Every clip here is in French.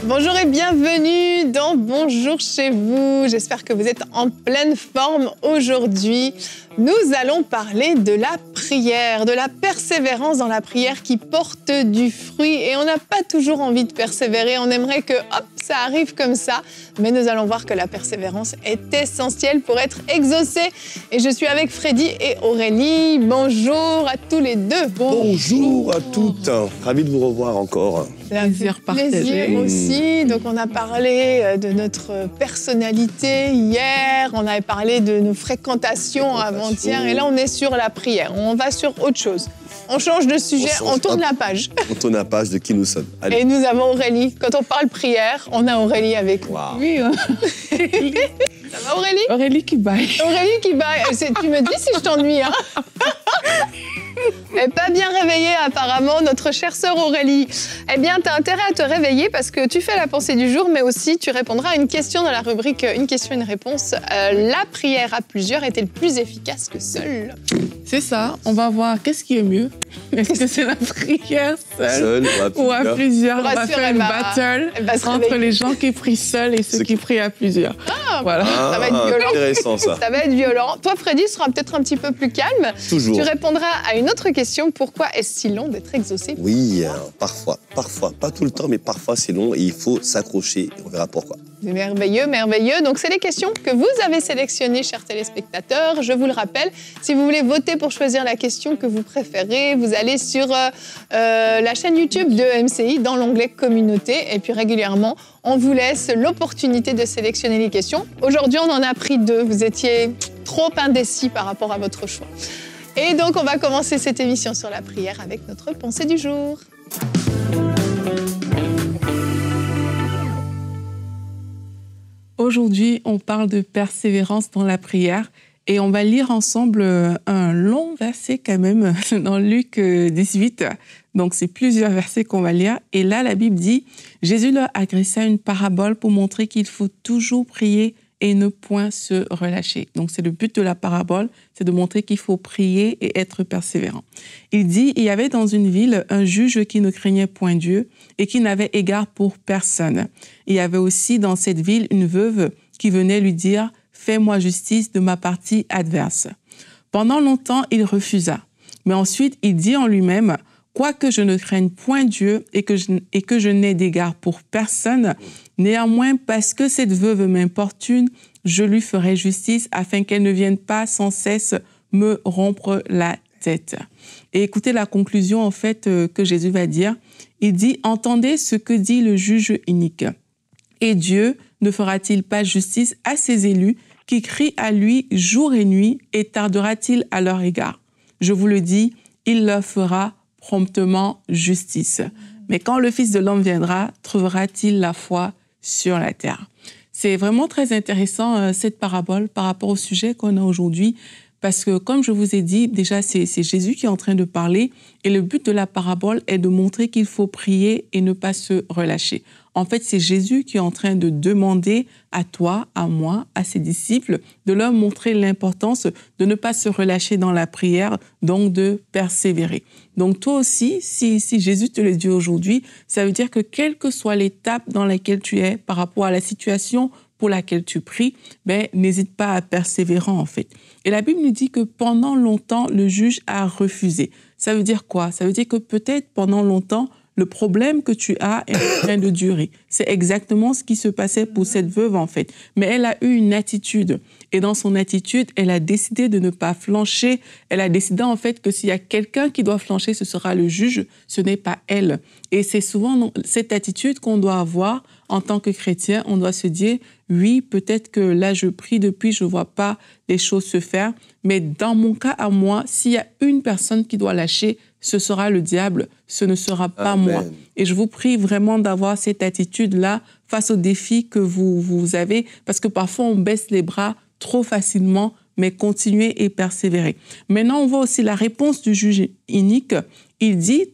Bonjour et bienvenue dans Bonjour chez vous. J'espère que vous êtes en pleine forme aujourd'hui. Nous allons parler de la prière, de la persévérance dans la prière qui porte du fruit. Et on n'a pas toujours envie de persévérer. On aimerait que, hop, ça arrive comme ça. Mais nous allons voir que la persévérance est essentielle pour être exaucée. Et je suis avec Freddy et Aurélie. Bonjour à tous les deux. Bonjour à toutes. Ravi de vous revoir encore. Plaisir partagé. Aussi. Donc, on a parlé de notre personnalité hier. On avait parlé de nos fréquentations avant-hier. Et là, on est sur la prière. On va sur autre chose. On change de sujet, on tourne la page. On tourne la page de qui nous sommes. Allez. Et nous avons Aurélie. Quand on parle prière, on a Aurélie avec nous. Wow. Oui, Ça va Aurélie? Aurélie qui baille. Aurélie qui baille. Tu me dis si je t'ennuie, hein? Elle n'est pas bien réveillée apparemment, notre chère sœur Aurélie. Eh bien, tu as intérêt à te réveiller parce que tu fais la pensée du jour, mais aussi tu répondras à une question dans la rubrique Une question, une réponse. La prière à plusieurs est-elle plus efficace que seule? C'est ça, on va voir qu'est-ce qui est mieux. Est-ce que c'est la prière seule ou à plusieurs? On va faire une battle entre les gens qui prient seuls et ceux qui prient à plusieurs. Voilà. Ça va être violent. Intéressant ça. Ça va être violent. Toi, Freddy, sera peut-être un petit peu plus calme. Toujours. Tu répondras à une autre question. Pourquoi est-ce si long d'être exaucé? Oui, parfois. Pas tout le temps, mais parfois c'est long et il faut s'accrocher et on verra pourquoi. C'est merveilleux, merveilleux. Donc, c'est les questions que vous avez sélectionnées, chers téléspectateurs. Je vous le rappelle, si vous voulez voter pour choisir la question que vous préférez, vous allez sur la chaîne YouTube de MCI dans l'onglet Communauté. Et puis, régulièrement, on vous laisse l'opportunité de sélectionner les questions. Aujourd'hui, on en a pris 2. Vous étiez trop indécis par rapport à votre choix. Et donc, on va commencer cette émission sur la prière avec notre pensée du jour. Aujourd'hui, on parle de persévérance dans la prière et on va lire ensemble un long verset quand même dans Luc 18. Donc, c'est plusieurs versets qu'on va lire. Et là, la Bible dit « Jésus leur adressa une parabole pour montrer qu'il faut toujours prier et ne point se relâcher. » Donc, c'est le but de la parabole, c'est de montrer qu'il faut prier et être persévérant. Il dit, il y avait dans une ville un juge qui ne craignait point Dieu et qui n'avait égard pour personne. Il y avait aussi dans cette ville une veuve qui venait lui dire, « Fais-moi justice de ma partie adverse. » Pendant longtemps, il refusa. Mais ensuite, il dit en lui-même, « Quoique je ne craigne point Dieu et que je n'ai d'égard pour personne, néanmoins, parce que cette veuve m'importune, je lui ferai justice afin qu'elle ne vienne pas sans cesse me rompre la tête. » Et écoutez la conclusion en fait que Jésus va dire. Il dit « Entendez ce que dit le juge inique. Et Dieu ne fera-t-il pas justice à ses élus qui crient à lui jour et nuit et tardera-t-il à leur égard? Je vous le dis, il leur fera promptement justice. Mais quand le Fils de l'homme viendra, trouvera-t-il la foi sur la terre? » C'est vraiment très intéressant, cette parabole, par rapport au sujet qu'on a aujourd'hui, parce que, comme je vous ai dit, déjà, c'est Jésus qui est en train de parler, et le but de la parabole est de montrer qu'il faut prier et ne pas se relâcher. En fait, c'est Jésus qui est en train de demander à toi, à moi, à ses disciples, de leur montrer l'importance de ne pas se relâcher dans la prière, donc de persévérer. Donc toi aussi, si Jésus te le dit aujourd'hui, ça veut dire que quelle que soit l'étape dans laquelle tu es par rapport à la situation pour laquelle tu pries, n'hésite pas à persévérer en fait. Et la Bible nous dit que pendant longtemps, le juge a refusé. Ça veut dire quoi? Ça veut dire que peut-être pendant longtemps, le problème que tu as est en train de durer. C'est exactement ce qui se passait pour cette veuve, en fait. Mais elle a eu une attitude. Et dans son attitude, elle a décidé de ne pas flancher. Elle a décidé, en fait, que s'il y a quelqu'un qui doit flancher, ce sera le juge, ce n'est pas elle. Et c'est souvent cette attitude qu'on doit avoir en tant que chrétien. On doit se dire, oui, peut-être que là, je prie depuis, je ne vois pas les choses se faire. Mais dans mon cas à moi, s'il y a une personne qui doit lâcher, ce sera le diable, ce ne sera pas moi. Et je vous prie vraiment d'avoir cette attitude-là face aux défis que vous avez, parce que parfois on baisse les bras trop facilement, mais continuez et persévérez. Maintenant, on voit aussi la réponse du juge inique. Il dit,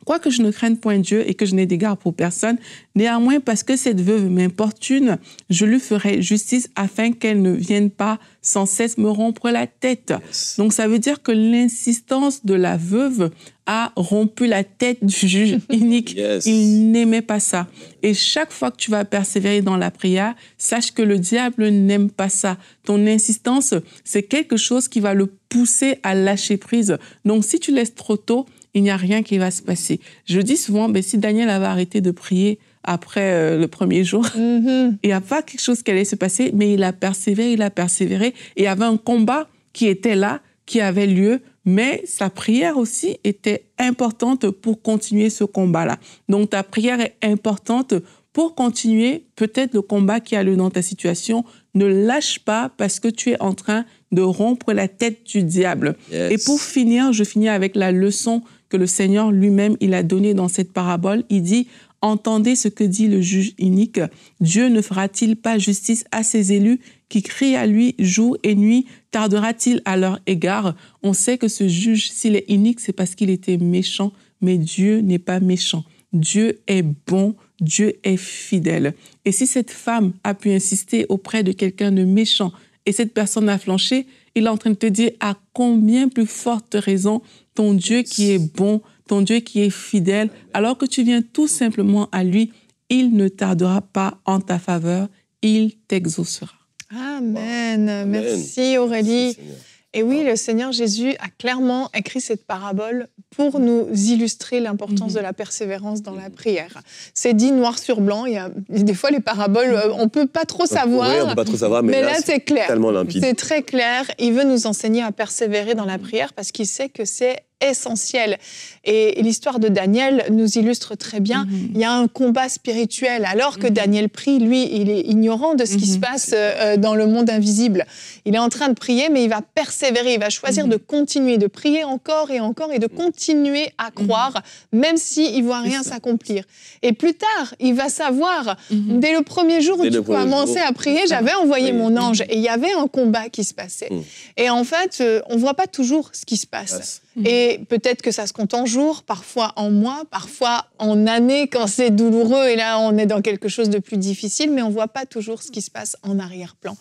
Quoique je ne craigne point Dieu et que je n'ai d'égard pour personne, néanmoins, parce que cette veuve m'importune, je lui ferai justice afin qu'elle ne vienne pas sans cesse me rompre la tête. Yes. Donc, ça veut dire que l'insistance de la veuve a rompu la tête du juge inique. Yes. Il n'aimait pas ça. Et chaque fois que tu vas persévérer dans la prière, sache que le diable n'aime pas ça. Ton insistance, c'est quelque chose qui va le pousser à lâcher prise. Donc, si tu laisses trop tôt, il n'y a rien qui va se passer. Je dis souvent, si Daniel avait arrêté de prier après le premier jour, il n'y a pas quelque chose qui allait se passer, mais il a persévéré. Et il y avait un combat qui était là, qui avait lieu, mais sa prière aussi était importante pour continuer ce combat-là. Donc, ta prière est importante pour continuer peut-être le combat qui a lieu dans ta situation. Ne lâche pas parce que tu es en train de rompre la tête du diable. Yes. Et pour finir, je finis avec la leçon que le Seigneur lui-même, il a donnée dans cette parabole. Il dit, « Entendez ce que dit le juge inique. Dieu ne fera-t-il pas justice à ses élus qui crient à lui jour et nuit? Tardera-t-il à leur égard ?» On sait que ce juge, s'il est inique, c'est parce qu'il était méchant, mais Dieu n'est pas méchant. Dieu est bon, Dieu est fidèle. Et si cette femme a pu insister auprès de quelqu'un de méchant et cette personne a flanché, il est en train de te dire à combien plus forte raison ton Dieu qui est bon, ton Dieu qui est fidèle, alors que tu viens tout simplement à lui, il ne tardera pas en ta faveur, il t'exaucera. Amen. Amen. Merci Aurélie. Merci, Seigneur. Et oui, le Seigneur Jésus a clairement écrit cette parabole pour nous illustrer l'importance de la persévérance dans la prière. C'est dit noir sur blanc. Il y a des fois les paraboles, on ne peut pas trop savoir. Oui, on ne peut pas trop savoir, mais là c'est clair. Tellement limpide. C'est très clair. Il veut nous enseigner à persévérer dans la prière parce qu'il sait que c'est essentiel. Et l'histoire de Daniel nous illustre très bien. Il y a un combat spirituel. Alors que Daniel prie, lui, il est ignorant de ce qui se passe dans le monde invisible. Il est en train de prier, mais il va persévérer. Il va choisir de continuer, de prier encore et encore et de continuer à croire, même s'il ne voit rien s'accomplir. Et plus tard, il va savoir, dès le premier jour où tu commençais à prier, j'avais envoyé mon ange et il y avait un combat qui se passait. Et en fait, on ne voit pas toujours ce qui se passe. Et peut-être que ça se compte en jours, parfois en mois, parfois en années quand c'est douloureux et là on est dans quelque chose de plus difficile, mais on ne voit pas toujours ce qui se passe en arrière-plan.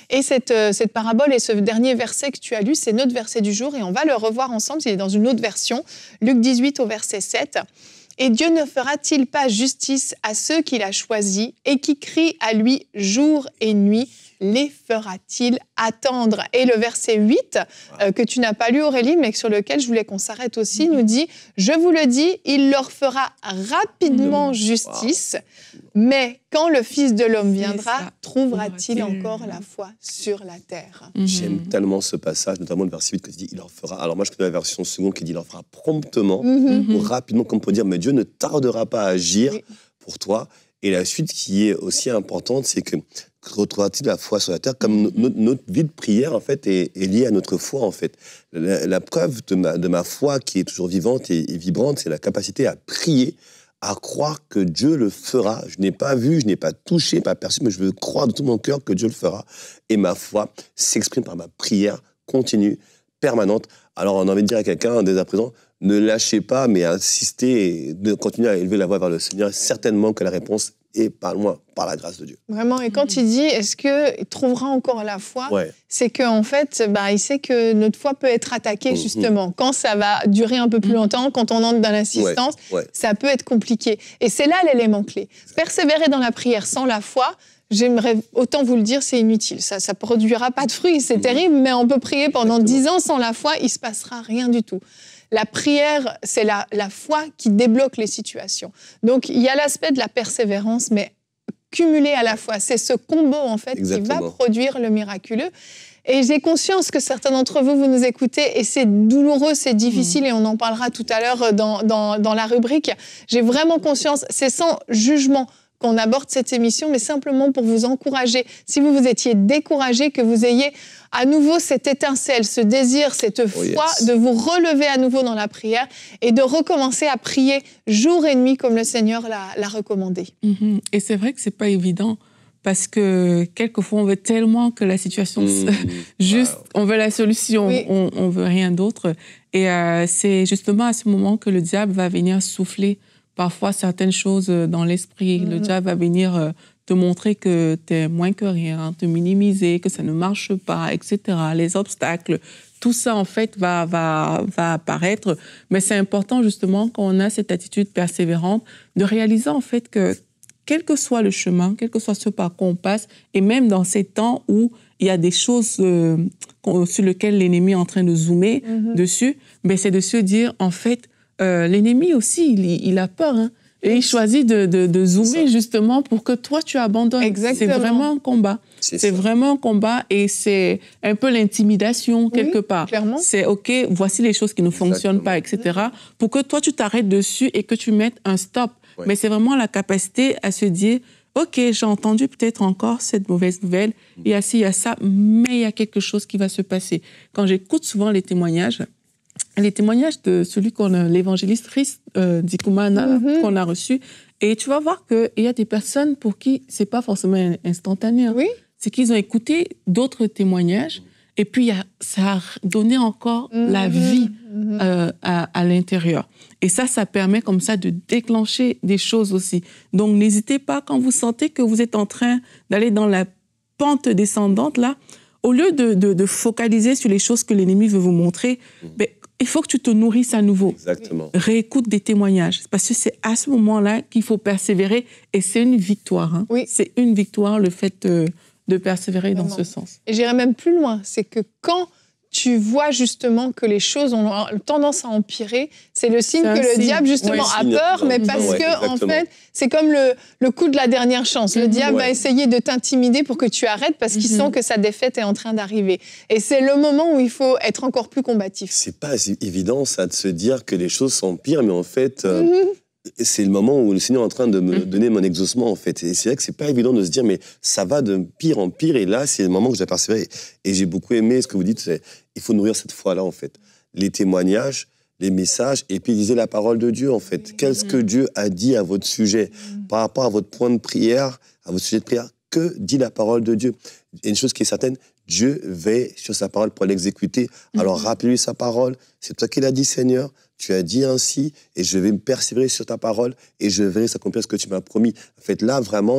Et cette parabole et ce dernier verset que tu as lu, c'est notre verset du jour et on va le revoir ensemble, il est dans une autre version, Luc 18 au verset 7. « Et Dieu ne fera-t-il pas justice à ceux qu'il a choisis et qui crient à lui jour et nuit ? Les fera-t-il attendre ?» Et le verset 8, que tu n'as pas lu Aurélie, mais sur lequel je voulais qu'on s'arrête aussi, nous dit « Je vous le dis, il leur fera rapidement justice, mais quand le Fils de l'homme viendra, trouvera-t-il encore la foi sur la terre ?» J'aime tellement ce passage, notamment le verset 8 que tu dis « il leur fera ». Alors moi, je connais la version seconde qui dit « il leur fera promptement ou rapidement », comme pour dire « mais Dieu ne tardera pas à agir pour toi ». Et la suite qui est aussi importante, c'est que retrouvera-t-il la foi sur la terre, comme notre vie de prière en fait est liée à notre foi en fait. La preuve de ma foi qui est toujours vivante et vibrante, c'est la capacité à prier, à croire que Dieu le fera. Je n'ai pas vu, je n'ai pas touché, pas perçu, mais je veux croire de tout mon cœur que Dieu le fera. Et ma foi s'exprime par ma prière continue, permanente. Alors on a envie de dire à quelqu'un dès à présent, ne lâchez pas, mais insistez et de continuer à élever la voix vers le Seigneur. Certainement que la réponse est pas loin, par la grâce de Dieu. Vraiment, et quand il dit, est-ce qu'il trouvera encore la foi, c'est qu'en fait, il sait que notre foi peut être attaquée, justement. Quand ça va durer un peu plus longtemps, quand on entre dans l'assistance, ça peut être compliqué. Et c'est là l'élément clé. Persévérer dans la prière sans la foi, j'aimerais autant vous le dire, c'est inutile. Ça ne produira pas de fruits, c'est terrible, mais on peut prier pendant 10 ans sans la foi, il ne se passera rien du tout. La prière, c'est la foi qui débloque les situations. Donc, il y a l'aspect de la persévérance, mais cumulé à la fois. C'est ce combo, en fait, qui va produire le miraculeux. Et j'ai conscience que certains d'entre vous, vous nous écoutez, et c'est douloureux, c'est difficile, et on en parlera tout à l'heure dans la rubrique. J'ai vraiment conscience, c'est sans jugement qu'on aborde cette émission, mais simplement pour vous encourager. Si vous étiez découragé, que vous ayez à nouveau cette étincelle, ce désir, cette foi de vous relever à nouveau dans la prière et de recommencer à prier jour et nuit comme le Seigneur l'a recommandé. Et c'est vrai que c'est pas évident parce que quelquefois, on veut tellement que la situation... on veut la solution, on veut rien d'autre. Et c'est justement à ce moment que le diable va venir souffler parfois certaines choses dans l'esprit. Le diable va venir te montrer que tu es moins que rien, te minimiser, que ça ne marche pas, etc. Les obstacles, tout ça, en fait, va apparaître. Mais c'est important, justement, quand on a cette attitude persévérante, de réaliser, en fait, que quel que soit le chemin, quel que soit ce par quoi on passe, et même dans ces temps où il y a des choses sur lesquelles l'ennemi est en train de zoomer dessus, ben c'est de se dire, en fait, l'ennemi aussi, il a peur, hein, et il choisit de zoomer justement pour que toi, tu abandonnes. Exactement. C'est vraiment un combat. C'est vraiment un combat et c'est un peu l'intimidation quelque part. Clairement. C'est OK, voici les choses qui ne fonctionnent pas, etc. Pour que toi, tu t'arrêtes dessus et que tu mettes un stop. Mais c'est vraiment la capacité à se dire, OK, j'ai entendu peut-être encore cette mauvaise nouvelle, il y a ci, il y a ça, mais il y a quelque chose qui va se passer. Quand j'écoute souvent les témoignages de celui l'évangéliste Chris Dikumana qu'on a reçu, et tu vas voir qu'il y a des personnes pour qui c'est pas forcément instantané. Oui. C'est qu'ils ont écouté d'autres témoignages, et puis ça a donné encore la vie à l'intérieur. Et ça permet comme ça de déclencher des choses aussi. Donc, n'hésitez pas, quand vous sentez que vous êtes en train d'aller dans la pente descendante, là, au lieu de focaliser sur les choses que l'ennemi veut vous montrer, ben, il faut que tu te nourrisses à nouveau. Exactement. Réécoute des témoignages. Parce que c'est à ce moment-là qu'il faut persévérer. Et c'est une victoire. Hein. Oui. C'est une victoire, le fait de persévérer dans ce sens. Et j'irai même plus loin. C'est que quand tu vois justement que les choses ont tendance à empirer, c'est le signe que le diable justement a peur, mais parce que en fait, c'est comme le coup de la dernière chance. Le diable va essayer de t'intimider pour que tu arrêtes parce qu'il sent que sa défaite est en train d'arriver. Et c'est le moment où il faut être encore plus combatif. C'est pas évident ça de se dire que les choses s'empirent, mais en fait. C'est le moment où le Seigneur est en train de me donner mon exaucement, en fait. Et c'est vrai que c'est pas évident de se dire, mais ça va de pire en pire. Et là, c'est le moment que j'ai persévéré. Et j'ai beaucoup aimé ce que vous dites, c'est il faut nourrir cette foi-là, en fait. Les témoignages, les messages, et puis lisez la parole de Dieu, en fait. Qu'est-ce que Dieu a dit à votre sujet par rapport à votre point de prière, à votre sujet de prière? Que dit la parole de Dieu? Et une chose qui est certaine, Dieu veille sur sa parole pour l'exécuter. Alors, rappelez-lui sa parole. C'est toi qui l'as dit, Seigneur. Tu as dit ainsi, et je vais me persévérer sur ta parole, et je verrai s'accomplir ce que tu m'as promis. En fait, là, vraiment,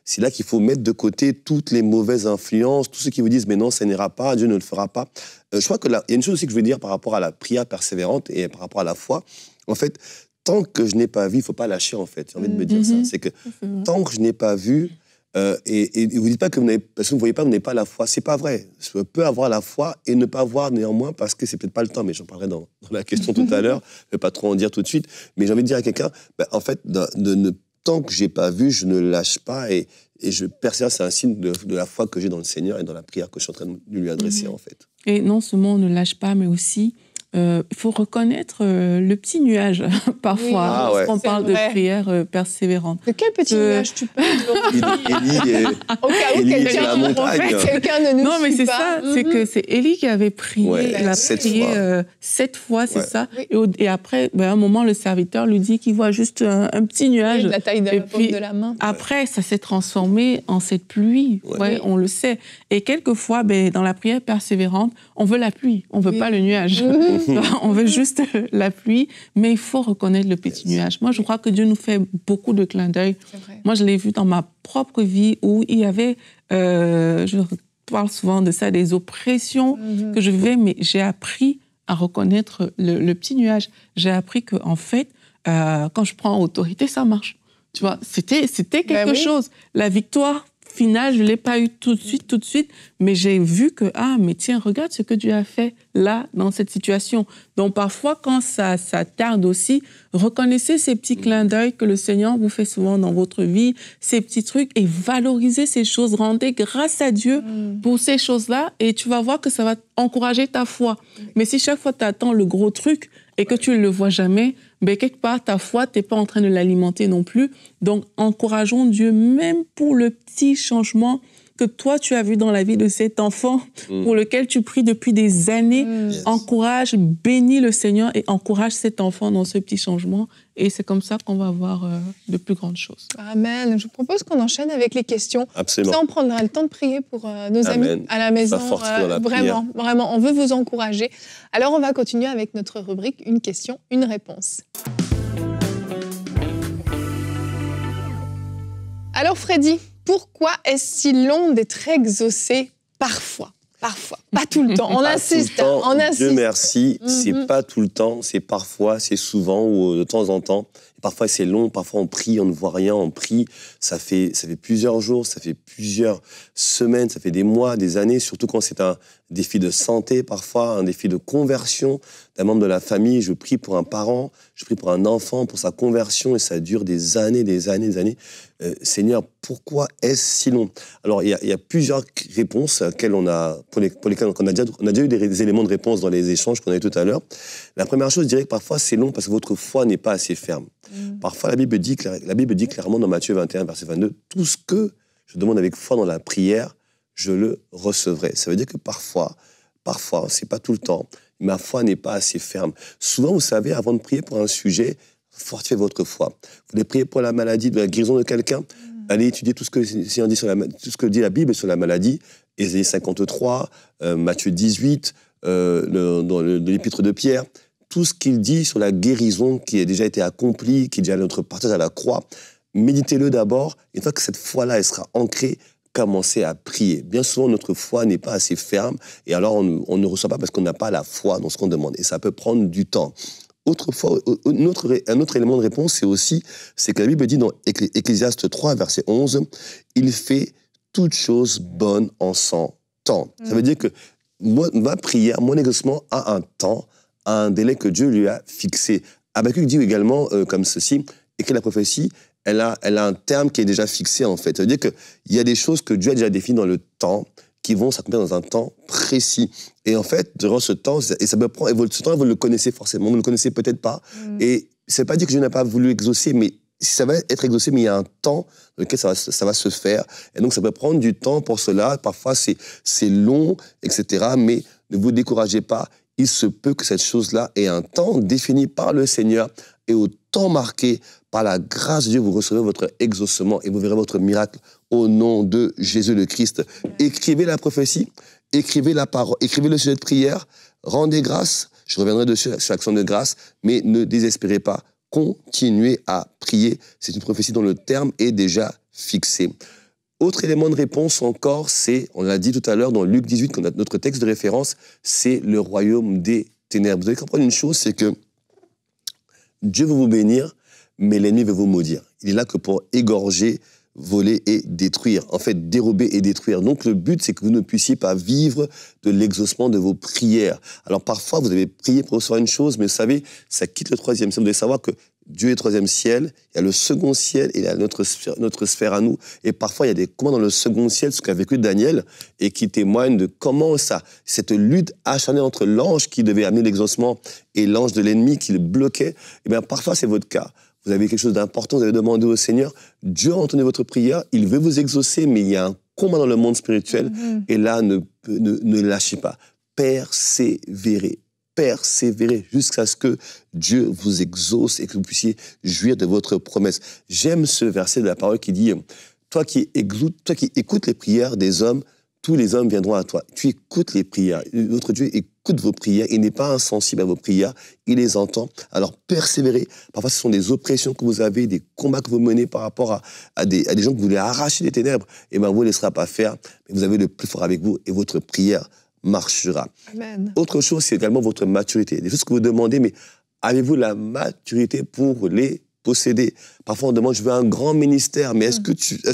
c'est là qu'il faut mettre de côté toutes les mauvaises influences, tous ceux qui vous disent, mais non, ça n'ira pas, Dieu ne le fera pas. Je crois qu'il y a une chose aussi que je veux dire par rapport à la prière persévérante et par rapport à la foi. En fait, tant que je n'ai pas vu, il ne faut pas lâcher, en fait. J'ai envie de me dire ça. C'est que tant que je n'ai pas vu, et vous ne dites pas que parce que vous ne voyez pas, vous n'avez pas la foi. Ce n'est pas vrai. Je peux avoir la foi et ne pas voir néanmoins parce que ce n'est peut-être pas le temps, mais j'en parlerai dans la question tout à l'heure. Je ne vais pas trop en dire tout de suite. Mais j'ai envie de dire à quelqu'un, en fait, tant que je n'ai pas vu, je ne lâche pas et je persévère. C'est un signe de la foi que j'ai dans le Seigneur et dans la prière que je suis en train de lui adresser, en fait. Et non seulement on ne lâche pas, mais aussi... il faut reconnaître le petit nuage, parfois, lorsqu'on parle de prière persévérante. De quel petit nuage tu parles? Au cas où quelqu'un ne nous Non, mais c'est ça, c'est que c'est Élie qui avait prié, il a prié 7 fois, c'est ça. Et après, à un moment, le serviteur lui dit qu'il voit juste un petit nuage. De la taille de la paume de la main. Après, ça s'est transformé en cette pluie, on le sait. Et quelquefois, dans la prière persévérante, on veut la pluie, on ne veut pas le nuage. On veut juste la pluie, mais il faut reconnaître le petit nuage. Moi, je crois que Dieu nous fait beaucoup de clins d'œil. Moi, je l'ai vu dans ma propre vie où il y avait, je parle souvent de ça, des oppressions que je vivais, mais j'ai appris à reconnaître le petit nuage. J'ai appris qu'en fait, quand je prends autorité, ça marche. Tu vois, c'était quelque chose. La victoire finale, je ne l'ai pas eu tout de suite, mais j'ai vu que, mais tiens, regarde ce que Dieu a fait là, dans cette situation. Donc, parfois, quand ça tarde aussi, reconnaissez ces petits clins d'œil que le Seigneur vous fait souvent dans votre vie, ces petits trucs, et valorisez ces choses, rendez grâce à Dieu pour ces choses-là, et tu vas voir que ça va encourager ta foi. Mais si chaque fois tu attends le gros truc et que tu ne le vois jamais, quelque part, ta foi, tu n'es pas en train de l'alimenter non plus. Donc, encourageons Dieu, même pour le petit changement que toi, tu as vu dans la vie de cet enfant pour lequel tu pries depuis des années. Encourage, bénis le Seigneur et encourage cet enfant dans ce petit changement. Et c'est comme ça qu'on va avoir de plus grandes choses. Amen. Je vous propose qu'on enchaîne avec les questions. Absolument. Ça, on prendra le temps de prier pour nos amis à la maison. Vraiment, vraiment, on veut vous encourager. Alors, on va continuer avec notre rubrique « Une question, une réponse ». Alors, Freddy, pourquoi est-ce si long d'être exaucé parfois? Parfois, pas tout le temps. On insiste, on insiste. Dieu merci, c'est pas tout le temps, c'est parfois, c'est souvent ou de temps en temps. Parfois c'est long, parfois on prie, on ne voit rien, on prie. Ça fait plusieurs jours, ça fait plusieurs semaines, ça fait des mois, des années, surtout quand c'est un défi de santé parfois, un défi de conversion d'un membre de la famille. Je prie pour un parent, je prie pour un enfant, pour sa conversion et ça dure des années, des années, des années. Seigneur, pourquoi est-ce si long? Alors il y a plusieurs réponses pour lesquelles on a déjà eu des éléments de réponse dans les échanges qu'on a eu tout à l'heure. La première chose, je dirais que parfois c'est long parce que votre foi n'est pas assez ferme. Parfois la Bible dit clairement dans Matthieu 21, verset 22, tout ce que je demande avec foi dans la prière, je le recevrai. Ça veut dire que parfois, c'est pas tout le temps, ma foi n'est pas assez ferme. Souvent, vous savez, avant de prier pour un sujet, fortifiez votre foi. Vous voulez prier pour la maladie, de la guérison de quelqu'un, allez étudier tout ce que tout ce que dit la Bible sur la maladie, Ésaïe 53, Matthieu 18, dans l'épître de Pierre, tout ce qu'il dit sur la guérison qui a déjà été accomplie, qui est déjà notre partage à la croix. Méditez-le d'abord. Une fois que cette foi-là, elle sera ancrée, commencez à prier. Bien souvent, notre foi n'est pas assez ferme et alors on ne reçoit pas parce qu'on n'a pas la foi dans ce qu'on demande. Et ça peut prendre du temps. Un autre élément de réponse, c'est que la Bible dit dans Ecclésiaste 3, verset 11, « Il fait toutes choses bonnes en son temps ». Ça veut dire que ma prière, mon exaucement a un temps, a un délai que Dieu lui a fixé. Habakkuk dit également comme ceci, et que la prophétie, elle a un terme qui est déjà fixé en fait. Ça veut dire qu'il y a des choses que Dieu a déjà définies dans le temps, qui vont s'accomplir dans un temps précis. Et en fait, durant ce temps, et ça peut prendre, et ce temps, vous le connaissez forcément, vous ne le connaissez peut-être pas. Et ça ne veut pas dire que Dieu n'a pas voulu exaucer, mais ça va être exaucé, mais il y a un temps dans lequel ça va se faire. Et donc, ça peut prendre du temps pour cela. Parfois, c'est long, etc. Mais ne vous découragez pas. Il se peut que cette chose-là ait un temps défini par le Seigneur et au temps marqué par la grâce de Dieu, vous recevrez votre exaucement et vous verrez votre miracle au nom de Jésus le Christ. Écrivez la prophétie, écrivez la parole, écrivez le sujet de prière, rendez grâce. Je reviendrai dessus sur l'action de grâce, mais ne désespérez pas. Continuez à prier. C'est une prophétie dont le terme est déjà fixé. Autre élément de réponse encore, c'est, on l'a dit tout à l'heure dans Luc 18, notre texte de référence, c'est le royaume des ténèbres. Vous devez comprendre une chose, c'est que Dieu veut vous bénir, mais l'ennemi veut vous maudire. Il est là que pour égorger, voler et détruire. En fait, dérober et détruire. Donc le but, c'est que vous ne puissiez pas vivre de l'exaucement de vos prières. Alors parfois, vous avez prié pour recevoir une chose, mais vous savez, ça quitte le troisième ciel. Vous devez savoir que Dieu est le troisième ciel, il y a le second ciel et il y a notre sphère à nous. Et parfois, il y a des commandes dans le second ciel, ce qu'a vécu Daniel, et qui témoignent de comment cette lutte acharnée entre l'ange qui devait amener l'exaucement et l'ange de l'ennemi qui le bloquait. Et bien, parfois, c'est votre cas. Vous avez quelque chose d'important, vous avez demandé au Seigneur, Dieu a entendu votre prière, il veut vous exaucer, mais il y a un combat dans le monde spirituel, et là, ne lâchez pas. Persévérez jusqu'à ce que Dieu vous exauce et que vous puissiez jouir de votre promesse. J'aime ce verset de la parole qui dit « Toi qui écoutes les prières des hommes, tous les hommes viendront à toi. » Tu écoutes les prières. Notre Dieu écoute vos prières. Il n'est pas insensible à vos prières. Il les entend. Alors persévérez. Parfois, ce sont des oppressions que vous avez, des combats que vous menez par rapport à des gens que vous voulez arracher des ténèbres. Et bien, vous ne laisserez pas faire. Mais vous avez le plus fort avec vous et votre prière marchera. Amen. Autre chose, c'est également votre maturité. Des choses que vous demandez, mais avez-vous la maturité pour les posséder? Parfois, on demande, je veux un grand ministère, mais est-ce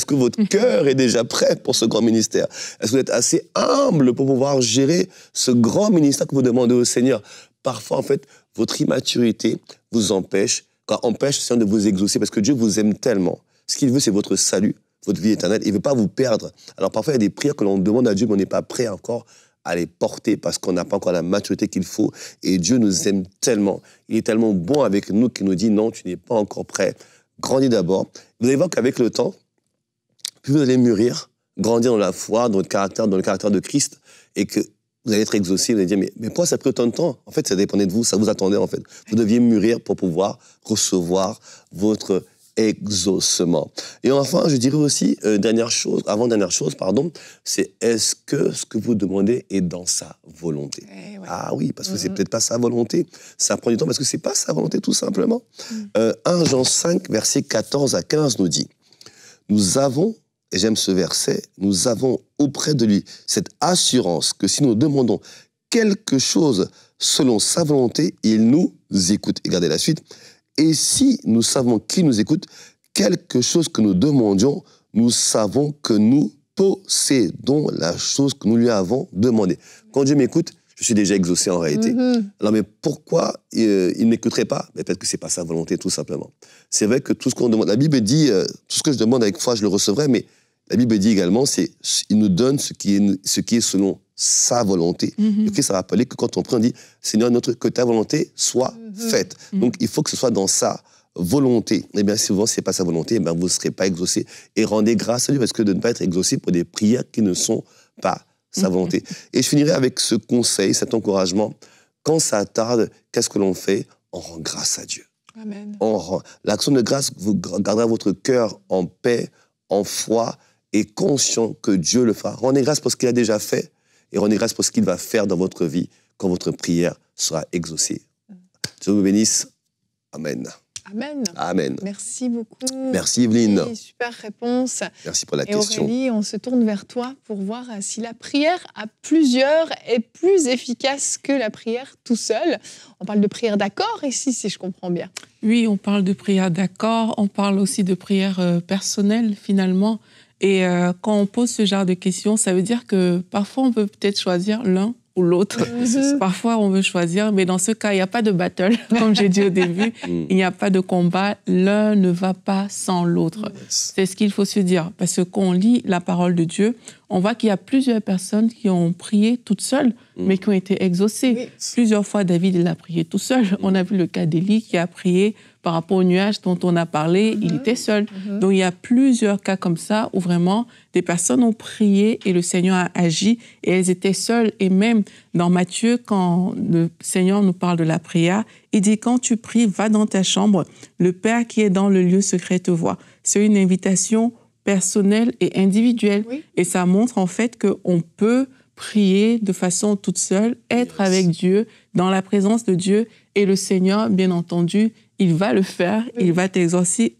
que votre cœur est déjà prêt pour ce grand ministère? Est-ce que vous êtes assez humble pour pouvoir gérer ce grand ministère que vous demandez au Seigneur? Parfois, en fait, votre immaturité vous empêche le Seigneur de vous exaucer, parce que Dieu vous aime tellement. Ce qu'il veut, c'est votre salut, votre vie éternelle. Il ne veut pas vous perdre. Alors parfois, il y a des prières que l'on demande à Dieu, mais on n'est pas prêt encore à les porter parce qu'on n'a pas encore la maturité qu'il faut. Et Dieu nous aime tellement. Il est tellement bon avec nous qu'il nous dit non, tu n'es pas encore prêt. Grandis d'abord. Vous allez voir qu'avec le temps, plus vous allez mûrir, grandir dans la foi, dans le caractère de Christ, et que vous allez être exaucé, vous allez dire, mais pourquoi ça a pris autant de temps? En fait, ça dépendait de vous, ça vous attendait en fait. Vous deviez mûrir pour pouvoir recevoir votre exaucement. Et enfin, je dirais aussi, avant-dernière chose, c'est est-ce que ce que vous demandez est dans sa volonté? Ouais. Ah oui, parce que c'est peut-être pas sa volonté. Ça prend du temps parce que c'est pas sa volonté tout simplement. 1 Jean 5, versets 14 à 15 nous dit, nous avons, et j'aime ce verset, nous avons auprès de lui cette assurance que si nous demandons quelque chose selon sa volonté, il nous écoute. Et regardez la suite. Et si nous savons qu'il nous écoute, quelque chose que nous demandions, nous savons que nous possédons la chose que nous lui avons demandée. Quand Dieu m'écoute, je suis déjà exaucé en réalité. Alors, mais pourquoi il ne m'écouterait pas? Peut-être que ce n'est pas sa volonté, tout simplement. C'est vrai que tout ce qu'on demande, la Bible dit, tout ce que je demande avec foi, je le recevrai, mais la Bible dit également, il nous donne ce qui est selon sa volonté. Et Christ a rappelé que quand on prie, on dit, Seigneur, que ta volonté soit faite. Donc, il faut que ce soit dans sa volonté. Eh bien, souvent, si ce n'est pas sa volonté, eh bien, vous ne serez pas exaucé. Et rendez grâce à Dieu, parce que de ne pas être exaucé pour des prières qui ne sont pas sa volonté. Et je finirai avec ce conseil, cet encouragement. Quand ça tarde, qu'est-ce que l'on fait? On rend grâce à Dieu. Amen. L'action de grâce, vous garderez votre cœur en paix, en foi, et conscient que Dieu le fera. Rendez grâce pour ce qu'il a déjà fait, et rendez grâce pour ce qu'il va faire dans votre vie quand votre prière sera exaucée. Dieu vous bénisse. Amen. Amen. Amen. Merci beaucoup. Merci Evelyne. Oui, super réponse. Merci pour la Et question. Aurélie, on se tourne vers toi pour voir si la prière à plusieurs est plus efficace que la prière tout seul. On parle de prière d'accord ici, si je comprends bien. Oui, on parle de prière d'accord, on parle aussi de prière personnelle finalement. Et quand on pose ce genre de questions, ça veut dire que parfois on peut peut-être choisir l'un ou l'autre. Parfois, on veut choisir, mais dans ce cas, il n'y a pas de battle, comme j'ai dit au début. Il n'y a pas de combat. L'un ne va pas sans l'autre. C'est ce qu'il faut se dire. Parce que quand on lit la parole de Dieu, on voit qu'il y a plusieurs personnes qui ont prié toutes seules, mais qui ont été exaucées. Oui. Plusieurs fois, David, il a prié tout seul. On a vu le cas d'Élie qui a prié par rapport au nuage dont on a parlé. Il était seul. Donc, il y a plusieurs cas comme ça où vraiment des personnes ont prié et le Seigneur a agi et elles étaient seules. Et même dans Matthieu, quand le Seigneur nous parle de la prière, il dit, quand tu pries, va dans ta chambre, le Père qui est dans le lieu secret te voit. C'est une invitation personnelle et individuelle. Oui. Et ça montre en fait qu'on peut prier de façon toute seule, être avec Dieu, dans la présence de Dieu. Et le Seigneur, bien entendu, il va le faire, il va t'exaucer,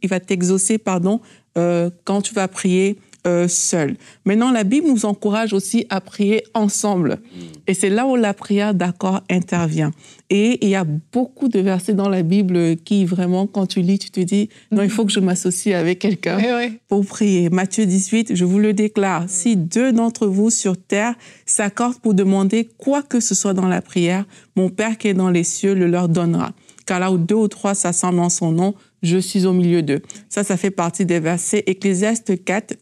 quand tu vas prier seul. Maintenant, la Bible nous encourage aussi à prier ensemble. Et c'est là où la prière d'accord intervient. Et il y a beaucoup de versets dans la Bible qui vraiment, quand tu lis, tu te dis, non, il faut que je m'associe avec quelqu'un pour prier. Matthieu 18, je vous le déclare, si 2 d'entre vous sur terre s'accordent pour demander quoi que ce soit dans la prière, mon Père qui est dans les cieux le leur donnera. Car là où 2 ou 3 s'assemblent en son nom, je suis au milieu d'eux. Ça fait partie des versets. Ecclésiaste 4,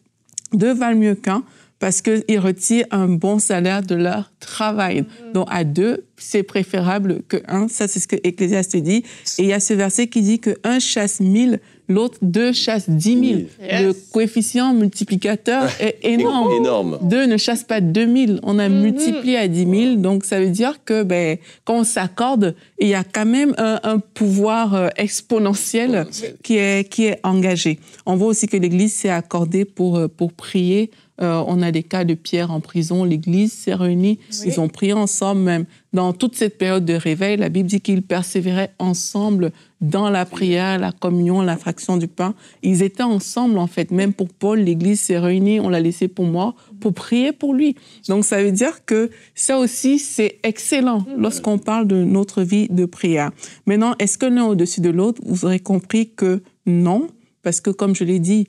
2 valent mieux qu'un parce qu'ils retirent un bon salaire de leur travail. Donc, à 2, c'est préférable que 1. Ça, c'est ce que Ecclésiaste dit. Et il y a ce verset qui dit que 1 chasse 1000, l'autre 2 chasse 10 000. Yes. Le coefficient multiplicateur est énorme. Énorme. 2 ne chasse pas 2000. On a multiplié à 10 000. Donc, ça veut dire que quand on s'accorde, il y a quand même un pouvoir exponentiel qui est engagé. On voit aussi que l'Église s'est accordée pour prier. On a des cas de Pierre en prison. L'Église s'est réunie. Ils ont prié ensemble même. Dans toute cette période de réveil, la Bible dit qu'ils persévéraient ensemble dans la prière, la communion, la fraction du pain. Ils étaient ensemble, en fait. Même pour Paul, l'Église s'est réunie, on l'a laissé pour moi, pour prier pour lui. Donc, ça veut dire que ça aussi, c'est excellent lorsqu'on parle de notre vie de prière. Maintenant, est-ce que l'un au-dessus de l'autre? Vous aurez compris que non, parce que, comme je l'ai dit,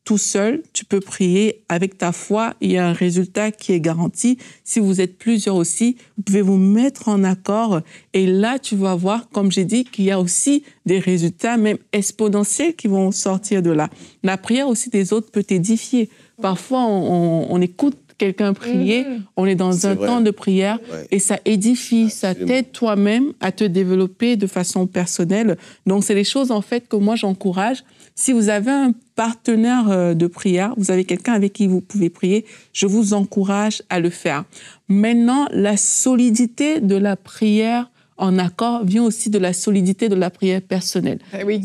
tout seul, tu peux prier avec ta foi, il y a un résultat qui est garanti. Si vous êtes plusieurs aussi, vous pouvez vous mettre en accord et là, tu vas voir, comme j'ai dit, qu'il y a aussi des résultats même exponentiels qui vont sortir de là. La prière aussi des autres peut t'édifier. Parfois, on écoute quelqu'un prier, on est dans un temps de prière et ça édifie, ça t'aide toi-même à te développer de façon personnelle. Donc, c'est des choses, en fait, que moi, j'encourage. Si vous avez un partenaire de prière, vous avez quelqu'un avec qui vous pouvez prier, je vous encourage à le faire. Maintenant, la solidité de la prière en accord vient aussi de la solidité de la prière personnelle.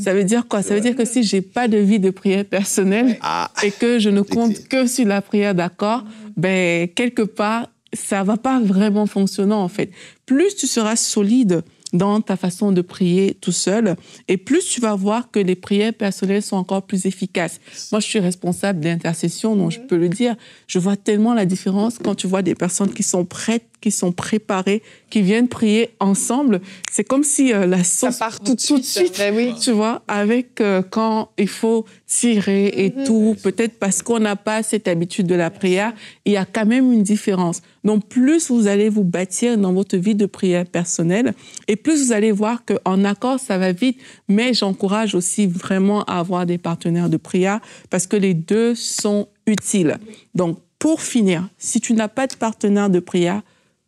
Ça veut dire quoi? Ça veut dire que si j'ai pas de vie de prière personnelle et que je ne compte que sur la prière d'accord, ben, quelque part, ça va pas vraiment fonctionner, en fait. Plus tu seras solide dans ta façon de prier tout seul, et plus tu vas voir que les prières personnelles sont encore plus efficaces. Moi, je suis responsable d'intercession, donc je peux le dire. Je vois tellement la différence quand tu vois des personnes qui sont prêtes, qui sont préparées, qui viennent prier ensemble. C'est comme si la sauce... Ça part tout de suite. Ben oui. Tu vois, avec quand il faut tirer et tout, peut-être parce qu'on n'a pas cette habitude de la prière, il y a quand même une différence. Donc, plus vous allez vous bâtir dans votre vie de prière personnelle, et plus vous allez voir qu'en accord, ça va vite. Mais j'encourage aussi vraiment à avoir des partenaires de prière parce que les deux sont utiles. Donc, pour finir, si tu n'as pas de partenaire de prière,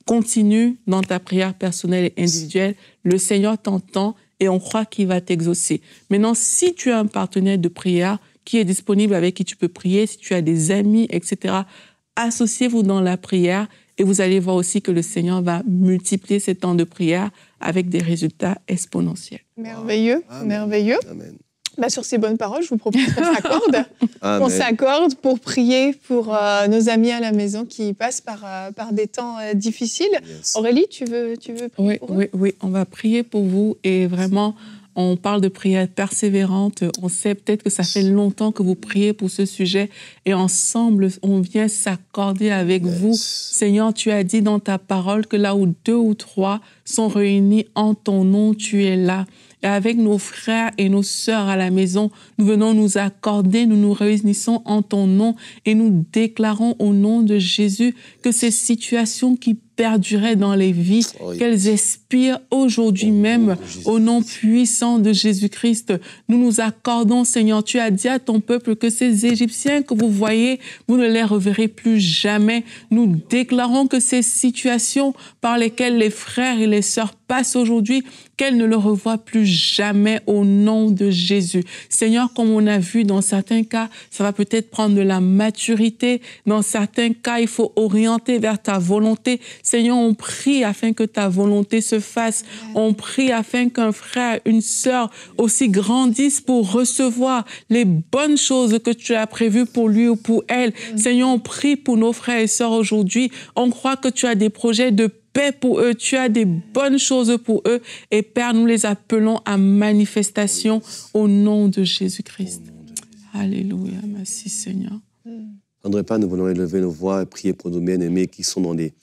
continue dans ta prière personnelle et individuelle. Le Seigneur t'entend et on croit qu'il va t'exaucer. Maintenant, si tu as un partenaire de prière qui est disponible, avec qui tu peux prier, si tu as des amis, etc., associez-vous dans la prière et vous allez voir aussi que le Seigneur va multiplier ces temps de prière avec des résultats exponentiels. Merveilleux, merveilleux. Amen. Bah, sur ces bonnes paroles, je vous propose qu'on s'accorde. On s'accorde pour prier pour nos amis à la maison qui passent par des temps difficiles. Yes. Aurélie, tu veux prier pour eux? Oui, on va prier pour vous. Et vraiment, on parle de prière persévérante. On sait peut-être que ça fait longtemps que vous priez pour ce sujet. Et ensemble, on vient s'accorder avec vous. Seigneur, tu as dit dans ta parole que là où 2 ou 3 sont réunis en ton nom, tu es là. Et avec nos frères et nos sœurs à la maison, nous venons nous accorder, nous nous réunissons en ton nom et nous déclarons au nom de Jésus que ces situations qui perduraient dans les vies, qu'elles expirent aujourd'hui même au nom puissant de Jésus-Christ. Nous nous accordons, Seigneur, tu as dit à ton peuple que ces Égyptiens que vous voyez, vous ne les reverrez plus jamais. Nous déclarons que ces situations par lesquelles les frères et les sœurs passent aujourd'hui, qu'elles ne le revoient plus jamais au nom de Jésus. Seigneur, comme on a vu dans certains cas, ça va peut-être prendre de la maturité. Dans certains cas, il faut orienter vers ta volonté. Seigneur, on prie afin que ta volonté se fasse. On prie afin qu'un frère, une sœur aussi grandisse pour recevoir les bonnes choses que tu as prévues pour lui ou pour elle. Seigneur, on prie pour nos frères et sœurs aujourd'hui. On croit que tu as des projets de paix pour eux, tu as des bonnes choses pour eux. Et Père, nous les appelons à manifestation au nom de Jésus-Christ. Alléluia, merci Seigneur. André, nous voulons élever nos voix et prier pour nos bien-aimés qui sont dans des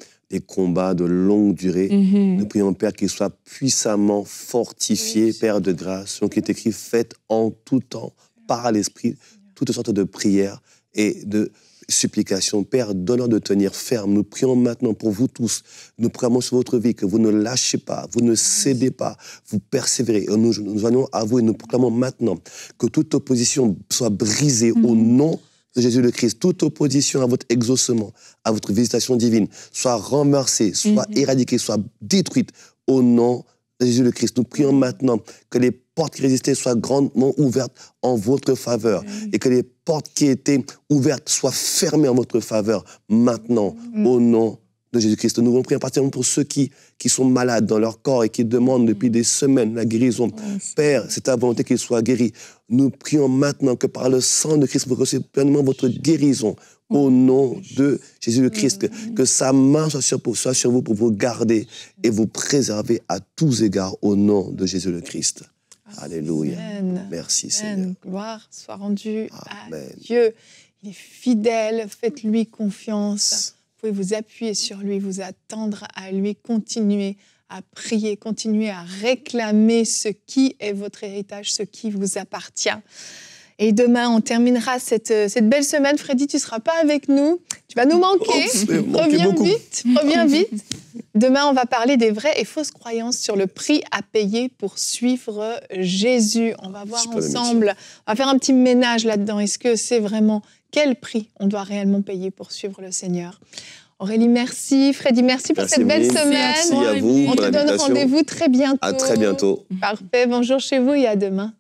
combats de longue durée. Nous prions, Père, qu'ils soient puissamment fortifiés, Père de grâce, donc il est écrit, faites en tout temps, par l'Esprit, toutes sortes de prières et de supplications. Père, donne-leur de tenir ferme. Nous prions maintenant pour vous tous. Nous prions sur votre vie, que vous ne lâchez pas, vous ne cédez pas, vous persévérez. Nous allons à vous et nous proclamons maintenant que toute opposition soit brisée au nom de Jésus le Christ. Toute opposition à votre exaucement, à votre visitation divine, soit renversée, soit éradiquée, soit détruite au nom de Jésus le Christ. Nous prions maintenant que les portes qui résistaient soient grandement ouvertes en votre faveur et que les portes qui étaient ouvertes soient fermées en votre faveur maintenant au nom de Jésus-Christ. Nous voulons prier particulièrement pour ceux qui sont malades dans leur corps et qui demandent depuis des semaines la guérison. Père, c'est ta volonté qu'ils soient guéris. Nous prions maintenant que par le sang de Christ, vous recevez pleinement votre guérison au nom de Jésus le Christ. Que sa main soit sur vous pour vous garder et vous préserver à tous égards au nom de Jésus le Christ. Alléluia. Amen. Merci Seigneur. Gloire soit rendue Amen. à Dieu. Il est fidèle, faites-lui confiance. Vous pouvez vous appuyer sur lui, vous attendre à lui, continuer à prier, continuer à réclamer ce qui est votre héritage, ce qui vous appartient. Et demain, on terminera cette belle semaine. Freddy, tu ne seras pas avec nous. Tu vas nous manquer. Reviens vite. Demain, on va parler des vraies et fausses croyances sur le prix à payer pour suivre Jésus. On va voir ensemble, on va faire un petit ménage là-dedans. Est-ce que c'est vraiment quel prix on doit réellement payer pour suivre le Seigneur? Aurélie, merci. Freddy, merci pour cette belle semaine. Merci à vous. On te donne rendez-vous très bientôt. À très bientôt. Parfait. Bonjour chez vous et à demain.